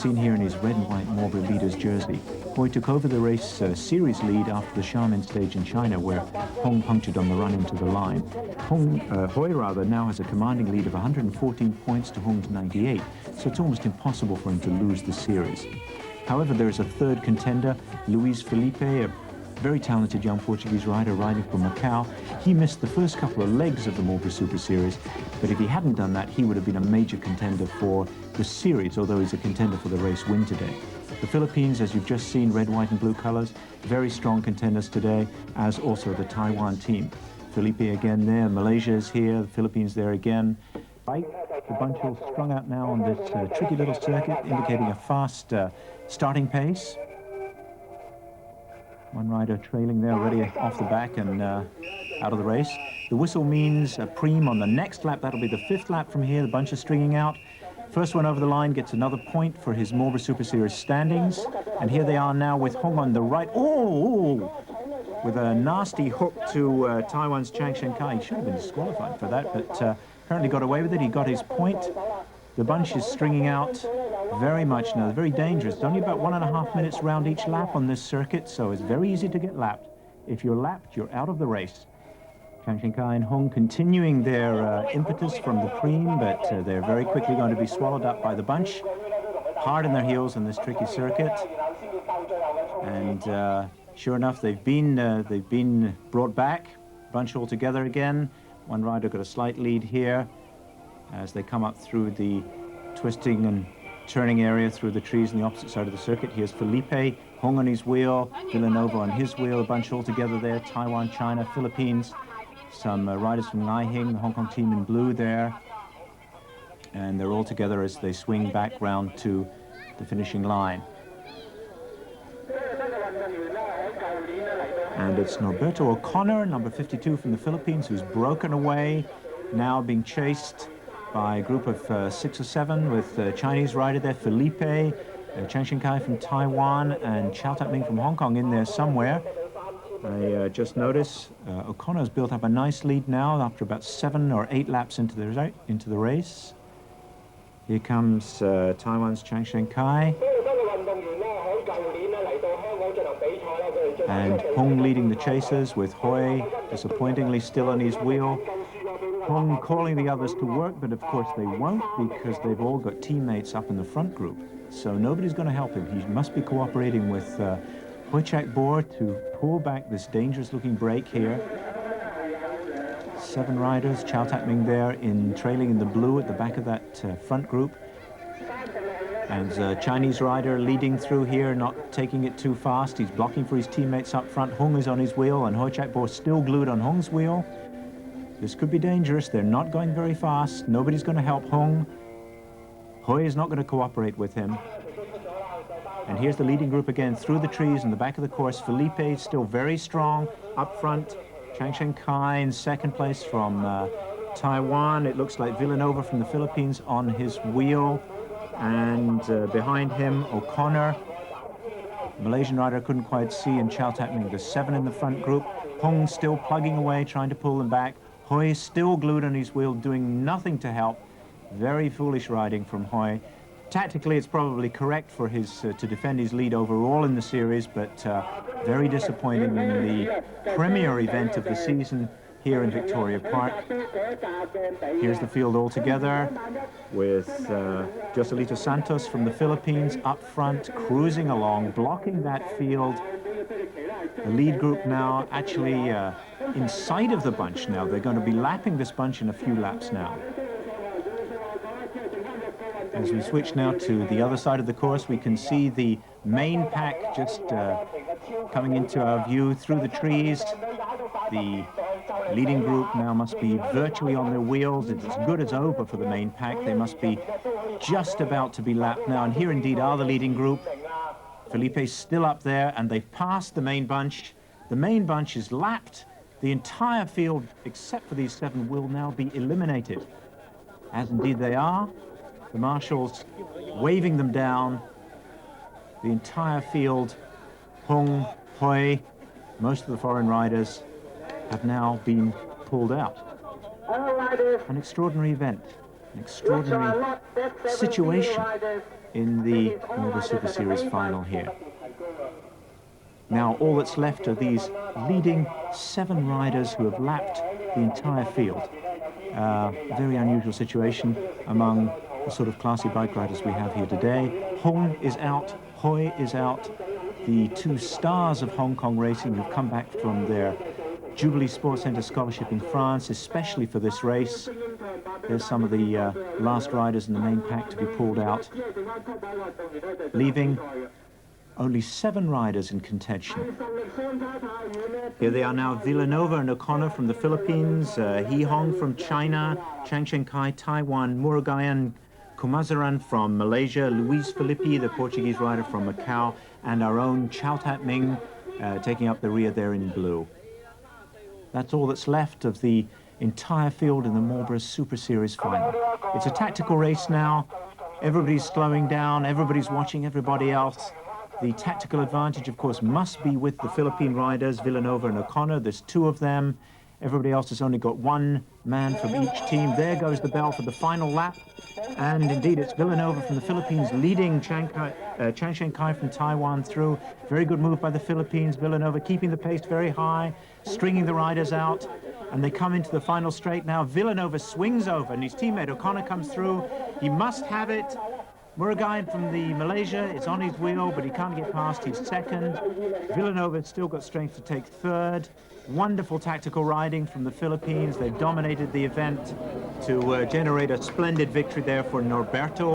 seen here in his red and white Marlboro leader's jersey. Hoi took over the race series lead after the Xiamen stage in China, where Hong punctured on the run into the line. Hoi now has a commanding lead of 114 points to Hong's 98, so it's almost impossible for him to lose the series. However, there is a third contender, Luis Felipe, a very talented young Portuguese rider riding from Macau. He missed the first couple of legs of the Marlboro Super Series, but if he hadn't done that, he would have been a major contender for the series, although he's a contender for the race win today. The Philippines, as you've just seen, red, white and blue colors, very strong contenders today, as also the Taiwan team. Felipe again there, Malaysia is here, the Philippines there again. Right, the bunch all strung out now on this tricky little circuit, indicating a fast starting pace. One rider trailing there, already off the back and out of the race. The whistle means a preem on the next lap. That'll be the 5th lap from here. The bunch is stringing out. First one over the line gets another point for his Marlboro Super Series standings. And here they are now with Hong on the right. Oh! With a nasty hook to Taiwan's Chiang Shen-kai. He should have been disqualified for that, but apparently got away with it. He got his point. The bunch is stringing out very much now. Very dangerous. It's only about 1.5 minutes round each lap on this circuit, so it's very easy to get lapped. If you're lapped, you're out of the race. Chiang Shen-kai and Hong continuing their impetus from the preem, but they're very quickly going to be swallowed up by the bunch. Hard in their heels in this tricky circuit. And sure enough, they've been brought back. Bunch all together again. One rider got a slight lead here as they come up through the twisting and turning area through the trees on the opposite side of the circuit. Here's Felipe, Hong on his wheel, Villanova on his wheel, a bunch all together there, Taiwan, China, Philippines, some riders from Naihing, the Hong Kong team in blue there, and they're all together as they swing back round to the finishing line. And it's Norberto O'Connor, number 52 from the Philippines, who's broken away, now being chased by a group of 6 or 7 with a Chinese rider there, Felipe, Chiang Shen-kai from Taiwan, and Chow Tak-ming from Hong Kong in there somewhere. I just noticed O'Connor's built up a nice lead now after about 7 or 8 laps into the race. Here comes Taiwan's Chiang Shen-kai. And Hong leading the chasers with Hoi disappointingly still on his wheel. Hong calling the others to work, but of course they won't because they've all got teammates up in the front group. So nobody's going to help him. He must be cooperating with Hoi Chak-bor to pull back this dangerous-looking break here. 7 riders, Chow Tak-ming there trailing in the blue at the back of that front group. And a Chinese rider leading through here, not taking it too fast. He's blocking for his teammates up front. Hong is on his wheel, and Hoi Chak-bor still glued on Hong's wheel. This could be dangerous. They're not going very fast. Nobody's going to help Hong. Hoi is not going to cooperate with him. And here's the leading group again through the trees in the back of the course. Felipe is still very strong up front. Chiang Shen-kai in second place from Taiwan. It looks like Villanova from the Philippines on his wheel. And behind him, O'Connor. Malaysian rider couldn't quite see, and Chow Tak-ming, the 7 in the front group. Hong still plugging away, trying to pull them back. Hoi still glued on his wheel, doing nothing to help. Very foolish riding from Hoi. Tactically, it's probably correct for his to defend his lead overall in the series, but very disappointing in the premier event of the season here in Victoria Park. Here's the field all together with Joselito Santos from the Philippines up front, cruising along, blocking that field. The lead group now actually inside of the bunch now. They're going to be lapping this bunch in a few laps now. As we switch now to the other side of the course, we can see the main pack just coming into our view through the trees. The leading group now must be virtually on their wheels. It's as good as over for the main pack. They must be just about to be lapped now. And here indeed are the leading group. Felipe's still up there, and they've passed the main bunch. The main bunch is lapped. The entire field, except for these 7, will now be eliminated, as indeed they are. The marshals waving them down. The entire field, Hong, Hoi, most of the foreign riders have now been pulled out. An extraordinary event, an extraordinary situation. in the Mobile Super Series final here. Now all that's left are these leading 7 riders who have lapped the entire field. A very unusual situation among the sort of classy bike riders we have here today. Hong is out, Hoi is out. The 2 stars of Hong Kong racing have come back from their Jubilee Sports Centre scholarship in France, especially for this race. There's some of the last riders in the main pack to be pulled out, leaving only 7 riders in contention. Here they are now: Villanova and O'Connor from the Philippines, He Hong from China, Chang Shenkai, Taiwan, Murugayan Kumazaran from Malaysia, Luis Filippi, the Portuguese rider from Macau, and our own Chao Tat Ming taking up the rear there in blue. That's all that's left of the entire field in the Marlborough Super Series final. It's a tactical race now. Everybody's slowing down, everybody's watching everybody else. The tactical advantage, of course, must be with the Philippine riders, Villanova and O'Connor. There's 2 of them. Everybody else has only got 1 man from each team. There goes the bell for the final lap. And indeed, it's Villanova from the Philippines leading Chang Shenkai from Taiwan through. Very good move by the Philippines. Villanova keeping the pace very high, stringing the riders out. And they come into the final straight now. Villanova swings over, and his teammate O'Connor comes through. He must have it. Murugayan from the Malaysia is on his wheel, but he can't get past. He's second. Villanova's still got strength to take third. Wonderful tactical riding from the Philippines. They've dominated the event to generate a splendid victory there for Norberto